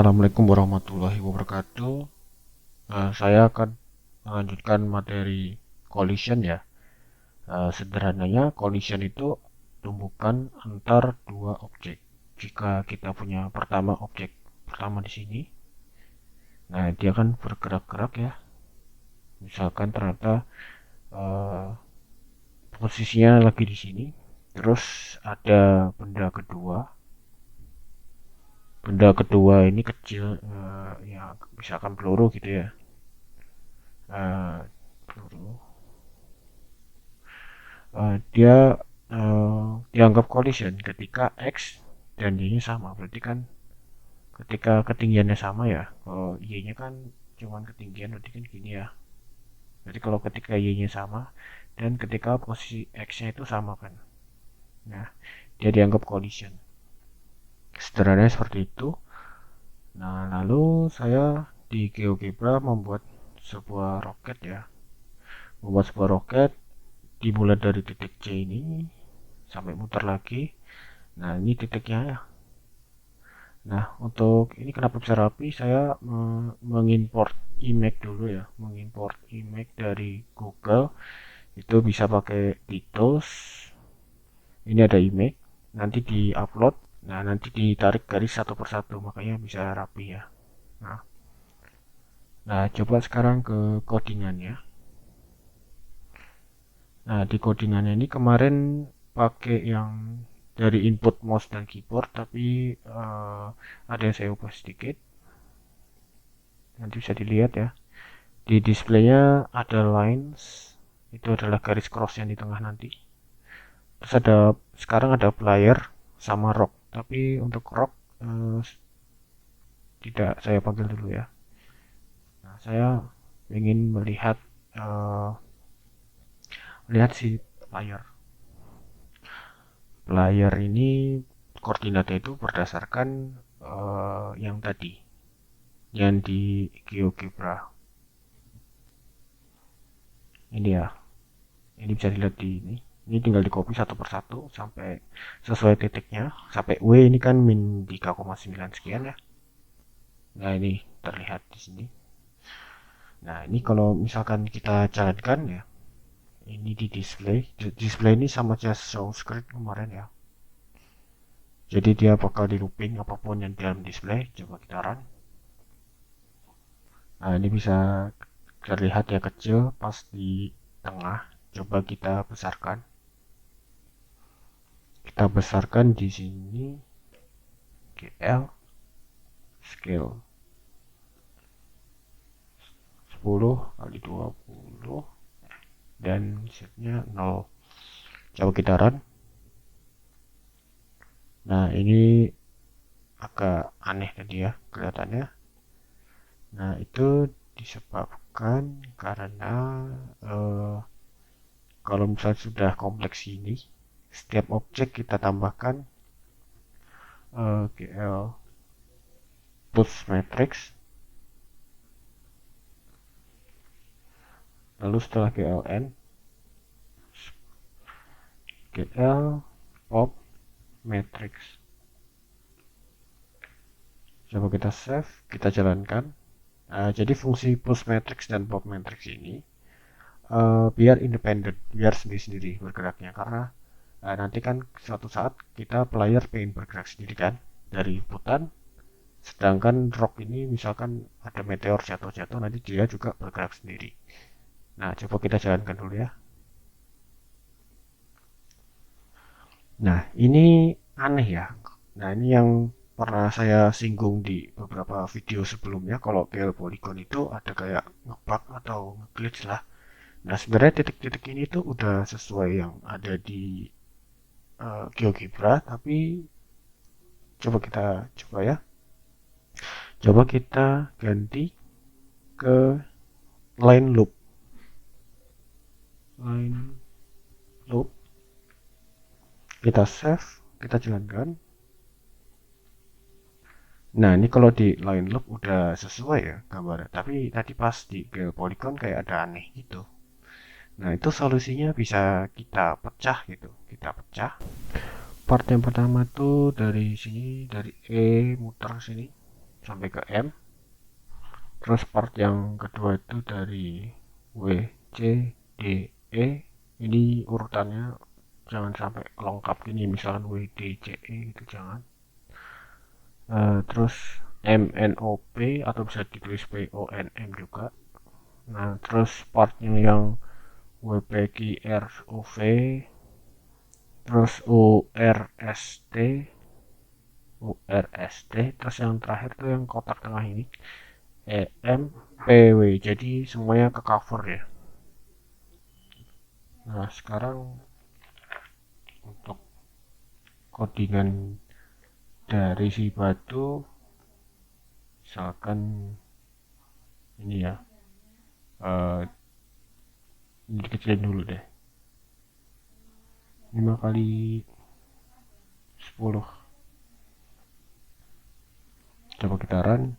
Assalamualaikum warahmatullahi wabarakatuh. Saya akan melanjutkan materi collision ya. Sederhananya collision itu tumbukan antar dua objek. Jika kita punya objek pertama di sini, nah dia kan bergerak-gerak ya. Misalkan ternyata eh, posisinya lagi di sini, terus ada benda kedua ini kecil, ya misalkan peluru gitu ya. Peluru dia dianggap collision ketika X dan Y-nya sama. Berarti kan ketika ketinggiannya sama ya, kalau Y-nya kan cuman ketinggian, berarti kan gini ya. Jadi kalau ketika Y-nya sama dan ketika posisi X-nya itu sama kan, nah dia dianggap collision. Sederhananya seperti itu. Nah, lalu saya di GeoGebra membuat sebuah roket ya. Membuat sebuah roket dimulai dari titik C ini sampai muter lagi. Nah, ini titiknya ya. Nah, untuk ini kenapa bisa rapi, saya mengimport image dulu ya, mengimport image dari Google. Itu bisa pakai titles. Ini ada image, nanti di-upload. Nah, nanti ditarik garis satu persatu, makanya bisa rapi ya. Nah, coba sekarang ke codingannya. Nah, di codingannya ini kemarin pakai yang dari input mouse dan keyboard, tapi ada yang saya ubah sedikit. Nanti bisa dilihat ya. Di displaynya ada lines, itu adalah garis cross yang di tengah nanti. Terus sekarang ada player sama rock, tapi untuk rock eh, tidak saya panggil dulu ya. Nah, saya ingin eh, melihat si player. Player ini koordinatnya itu berdasarkan yang tadi, yang di GeoGebra. Ini ya, ini bisa dilihat di ini. Ini tinggal di copy satu persatu sampai sesuai titiknya. Sampai W ini kan min 3,9 sekian ya. Nah, ini terlihat di sini. Nah, ini kalau misalkan kita jalankan ya, ini di display. Display ini sama aja show script kemarin ya. Jadi dia bakal di looping apapun yang dalam display. Coba kita run. Nah, ini bisa terlihat ya kecil pas di tengah. Coba kita besarkan. Kita besarkan di sini GL scale 10 kali 20 dan setnya 0. Coba kita run. Nah, ini agak aneh tadi ya kelihatannya. Nah, itu disebabkan karena eh, kalau misalnya sudah kompleks ini, setiap objek kita tambahkan GL push matrix, lalu setelah GLN GL pop matrix. Coba kita save, kita jalankan. Jadi fungsi push matrix dan pop matrix ini biar independen, biar sendiri-sendiri bergeraknya, karena nanti kan suatu saat kita player pengen bergerak sendiri kan dari inputan, sedangkan rock ini misalkan ada meteor jatuh-jatuh, nanti dia juga bergerak sendiri. Nah, coba kita jalankan dulu ya. Nah, ini aneh ya. Nah, ini yang pernah saya singgung di beberapa video sebelumnya. Kalau PL Polygon itu ada kayak ngebug atau ngeglitch lah. Nah, sebenarnya titik-titik ini tuh udah sesuai yang ada di GeoGebra, tapi coba ya. Coba kita ganti ke line loop. Line loop. Kita save, kita jalankan. Nah, ini kalau di line loop udah sesuai ya gambarnya. Tapi tadi pas di Polygon kayak ada aneh gitu. Nah, itu solusinya bisa kita pecah gitu. Kita pecah. Part yang pertama tuh dari sini, dari E muter sini. sampai ke M. Terus part yang kedua itu dari W, C, D, E. Ini urutannya jangan sampai lengkap gini, misalkan W, D, C, E itu jangan. Terus M, N, O, P atau bisa ditulis P, O, N, M juga. Nah, terus partnya yang W, P, Q, R, O, V. Terus U, R, S, T. U, R, S, T. Terus yang terakhir tuh yang kotak tengah ini E, M, P, W. Jadi semuanya ke cover ya. Nah, sekarang untuk codingan dari si batu, misalkan ini ya, eh, ini dikecilin dulu deh, 5 kali 10. Coba kita run.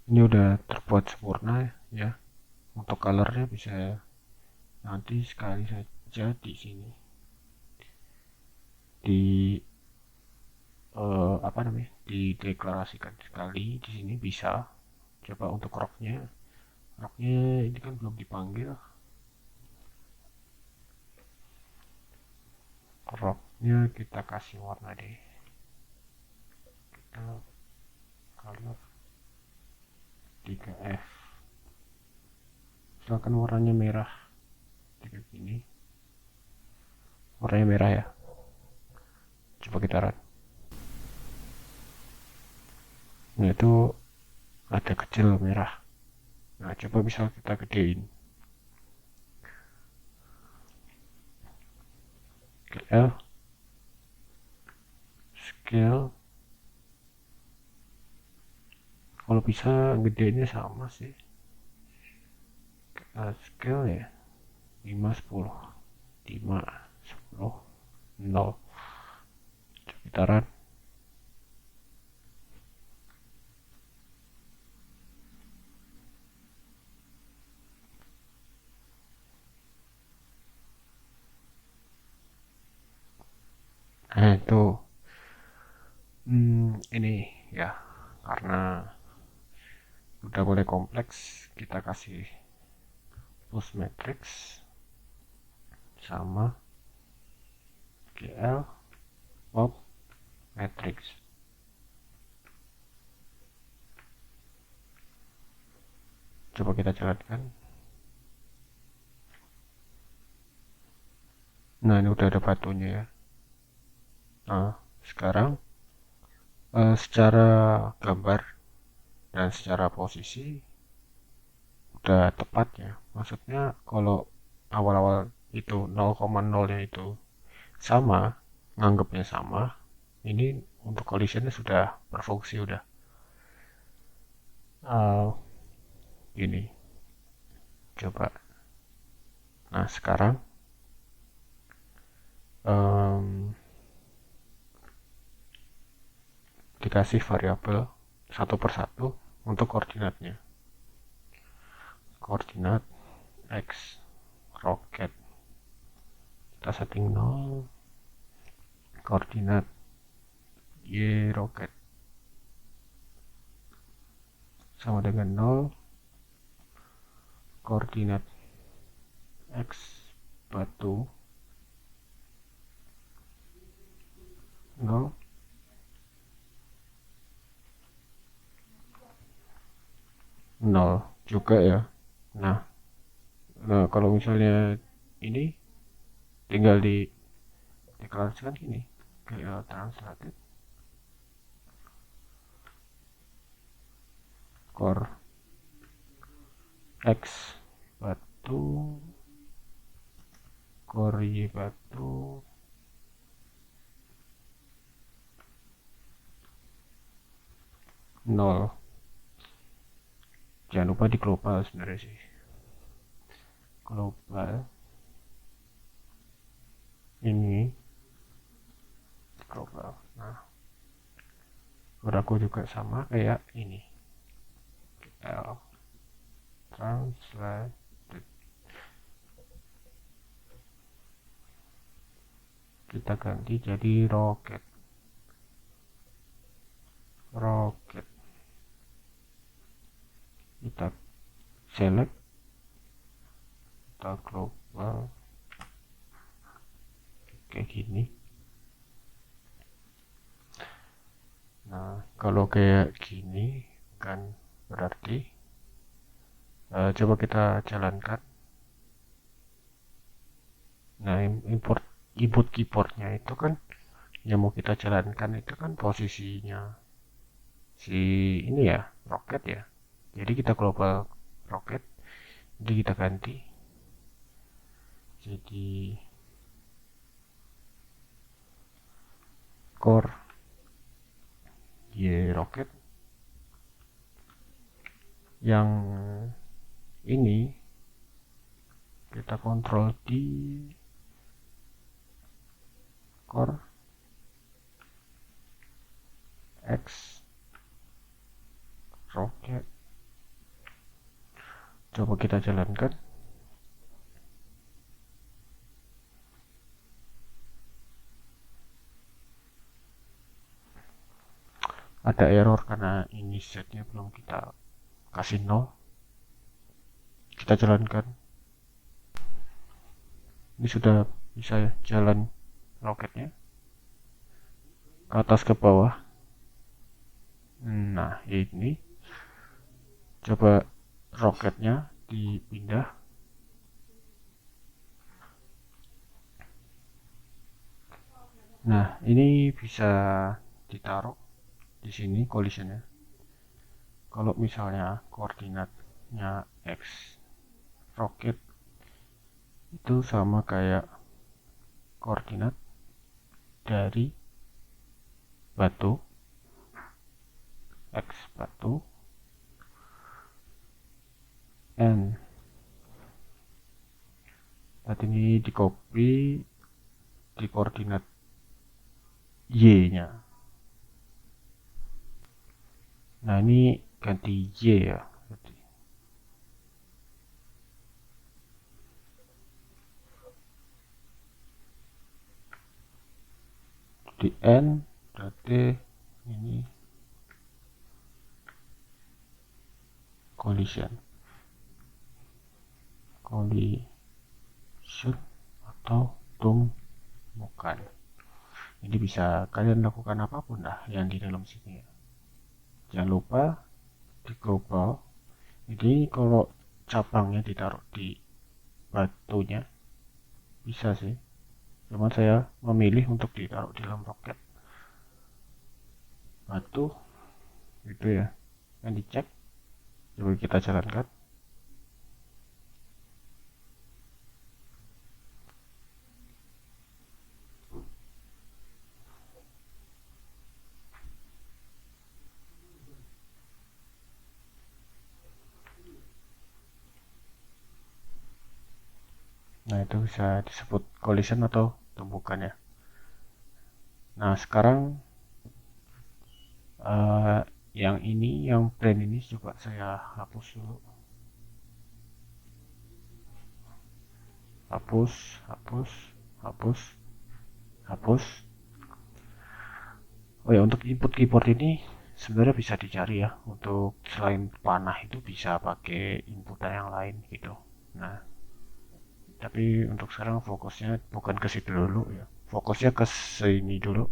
Ini udah terbuat sempurna ya. Untuk colornya bisa nanti sekali saja di sini di apa namanya, dideklarasikan sekali di sini bisa. Coba untuk roknya ini kan belum dipanggil. Roknya kita kasih warna deh, kita color 3F, misalkan warnanya merah kayak gini, warnanya merah ya. Coba kita run. Nah, itu ada kecil merah. Nah, coba bisa kita gedein. L, scale. Kalau bisa gedenya sama sih. Scale ya 5, 10. 5, 10, 0. Coba kita run. Nah, itu ini ya, karena udah mulai kompleks, kita kasih plus matrix sama GL pop matrix. Coba kita jalankan. Nah, ini udah ada batunya ya. Nah, sekarang secara gambar dan secara posisi udah tepat ya. Maksudnya kalau awal-awal itu 0,0-nya itu sama, nganggapnya sama, ini untuk collisionnya sudah berfungsi udah. Uh, Gini, coba. Nah, sekarang um, dikasih variabel satu persatu untuk koordinatnya. Koordinat X roket kita setting 0, koordinat Y roket sama dengan 0, koordinat X batu 0, 0 juga ya. Nah, kalau misalnya ini tinggal di deklarasikan gini, kayak translated core X batu, core Y batu, 0. Jangan lupa di global sebenarnya sih. Global ini global. Nah, berlaku juga sama kayak ini. L translate, kita ganti jadi roket. kita select, kita global kayak gini. Nah, kalau kayak gini kan berarti coba kita jalankan. Nah, input keyboardnya itu kan yang mau kita jalankan itu kan posisinya si ini ya, roket ya. Jadi kita global roket, jadi kita ganti jadi core y roket. Yang ini kita kontrol di core X roket. Coba kita jalankan. Ada error karena ini setnya belum kita kasih 0. Kita jalankan. Ini sudah bisa jalan roketnya ke atas ke bawah. Nah, ini coba roketnya dipindah. Nah, ini bisa ditaruh di sini collisionnya. Kalau misalnya koordinatnya X roket itu sama kayak koordinat dari batu X batu N. Tadi ini di copy di koordinat Y nya. Nah, ini ganti Y ya. Di N berarti ini collision atau tumbukan. Ini bisa kalian lakukan apapun lah yang di dalam sini ya. Jangan lupa di global. Jadi kalau cabangnya ditaruh di batunya bisa sih. Cuman saya memilih untuk ditaruh di dalam roket batu gitu ya. Yang dicek. Coba kita jalankan. Nah, itu bisa disebut collision atau tumbukan ya. Nah, sekarang yang ini, yang brand ini coba saya hapus dulu. Hapus, hapus, hapus, hapus. Oh ya, untuk input keyboard ini sebenarnya bisa dicari ya. Untuk selain panah itu bisa pakai inputan yang lain gitu. Nah, tapi untuk sekarang fokusnya bukan ke situ dulu ya. Fokusnya ke sini dulu.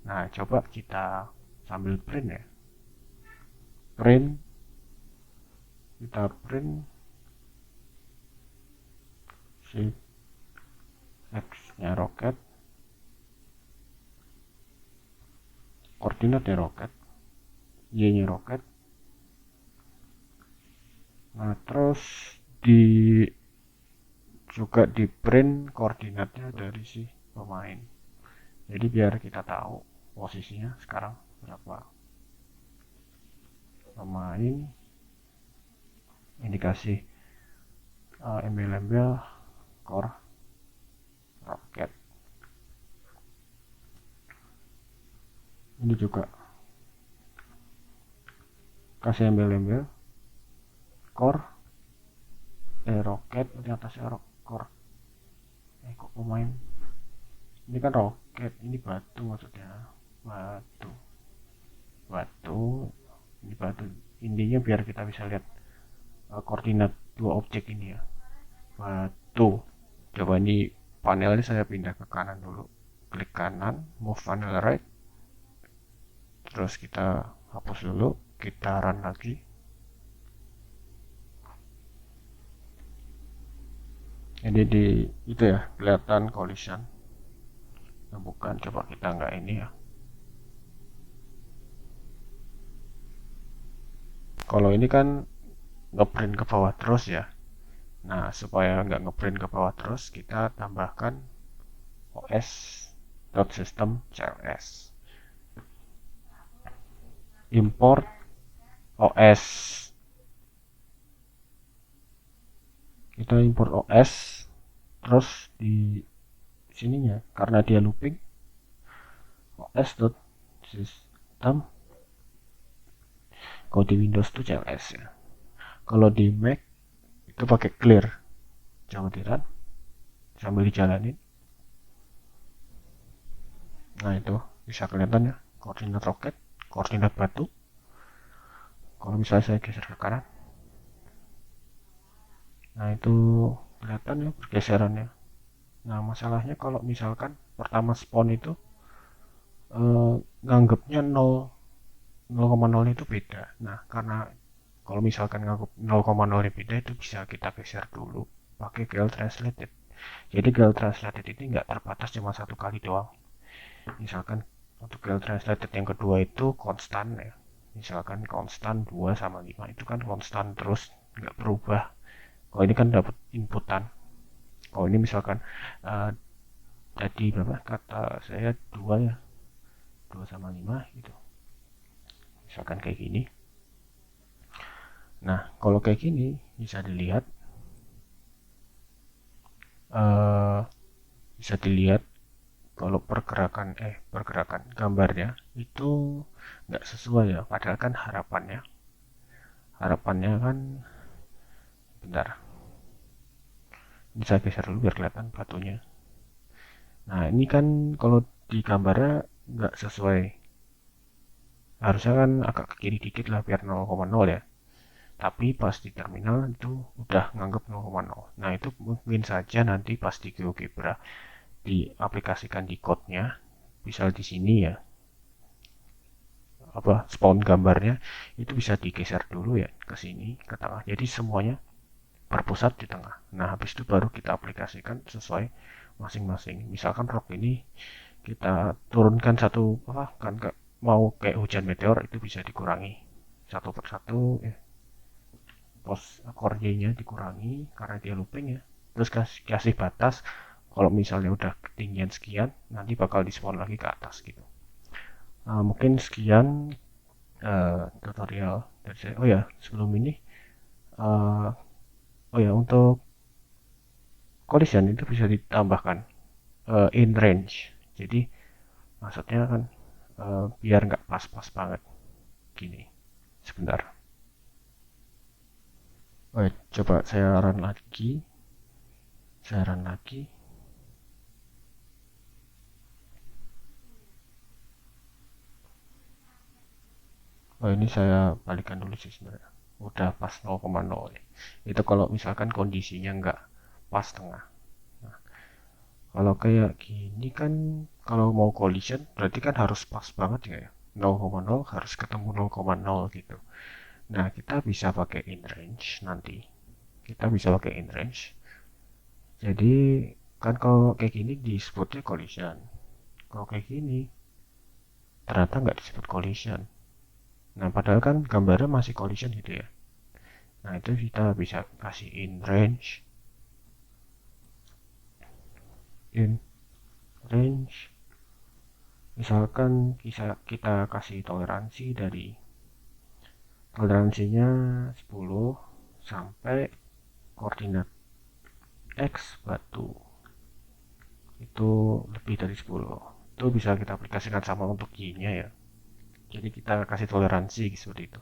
Nah, coba kita sambil print ya. Print, kita print si X-nya roket, koordinatnya roket, Y-nya roket. Nah, terus juga di print koordinatnya dari si pemain. Jadi biar kita tahu posisinya sekarang berapa. Pemain indikasi embel-embel core roket. Ini juga kasih embel-embel core roket di atas core. Kok pemain ini kan roket, ini batu maksudnya. Batu ini batu intinya biar kita bisa lihat koordinat dua objek ini ya. Batu. Coba ini panelnya saya pindah ke kanan dulu, klik kanan, move panel right, terus kita hapus dulu, kita run lagi. Jadi di itu ya kelihatan collision. Nah, bukan, coba kita nggak ini ya. Kalau ini kan ngeprint ke bawah terus ya. Nah, supaya nggak ngeprint ke bawah terus, kita tambahkan os.system.cls. Import os. Kita import os, terus di sininya karena dia looping, os.system. Kalau di Windows itu CLS ya. Kalau di Mac itu pakai clear. Coba di run sambil dijalanin. Nah itu bisa kelihatan ya koordinat roket, koordinat batu. Kalau misalnya saya geser ke kanan, nah itu kelihatan ya pergeserannya. Nah masalahnya kalau misalkan pertama spawn itu nganggapnya 0,0 itu beda. Nah karena kalau misalkan nganggap 0,0 ini beda, itu bisa kita geser dulu pakai GL Translated. Jadi GL Translated ini nggak terbatas cuma satu kali doang. Misalkan untuk GL Translated yang kedua itu konstan ya. Misalkan konstan 2 sama 5 itu kan konstan terus, nggak berubah. Kalau ini kan dapat inputan. Kalau ini misalkan uh, jadi berapa, kata saya 2 ya, 2 sama 5 gitu. Misalkan kayak gini. Nah kalau kayak gini bisa dilihat uh, bisa dilihat kalau pergerakan gambarnya itu nggak sesuai ya, padahal kan harapannya kan, bentar, bisa geser dulu biar kelihatan batunya. Nah ini kan kalau di gambarnya nggak sesuai, harusnya kan agak ke kiri dikit lah biar 0,0 ya, tapi pas di terminal itu udah nganggap 0,0. Nah itu mungkin saja nanti pas di GeoGebra diaplikasikan di code-nya, misal di sini ya, apa spawn gambarnya itu bisa digeser dulu ya ke sini ke tengah, jadi semuanya berpusat di tengah. Nah habis itu baru kita aplikasikan sesuai masing-masing. Misalkan rock ini kita turunkan satu apa kan, mau kayak hujan meteor itu bisa dikurangi satu persatu ya, pos akordenya dikurangi karena dia looping ya, terus kasih batas kalau misalnya udah ketinggian sekian nanti bakal di spawn lagi ke atas gitu. Mungkin sekian tutorial dari saya. Oh ya sebelum ini, uh, oh ya untuk collision itu bisa ditambahkan in range. Jadi maksudnya kan biar nggak pas-pas banget gini. Sebentar. Oh ya, coba saya run lagi. Saya run lagi. Oh ini saya balikan dulu sih sebenarnya. Udah pas 0,0 nih. Itu kalau misalkan kondisinya nggak pas tengah. Nah, kalau kayak gini kan, kalau mau collision berarti kan harus pas banget ya. 0,0 harus ketemu 0,0 gitu. Nah, kita bisa pakai in range nanti. Kita bisa pakai in range. Jadi kan kalau kayak gini disebutnya collision. Kalau kayak gini ternyata nggak disebut collision. Nah, padahal kan gambarnya masih collision gitu ya. Nah, itu kita bisa kasih in range. In range. Misalkan kita kasih toleransinya 10 sampai koordinat X batu itu lebih dari 10. Itu bisa kita aplikasikan sama untuk Y-nya ya. Jadi kita kasih toleransi seperti itu.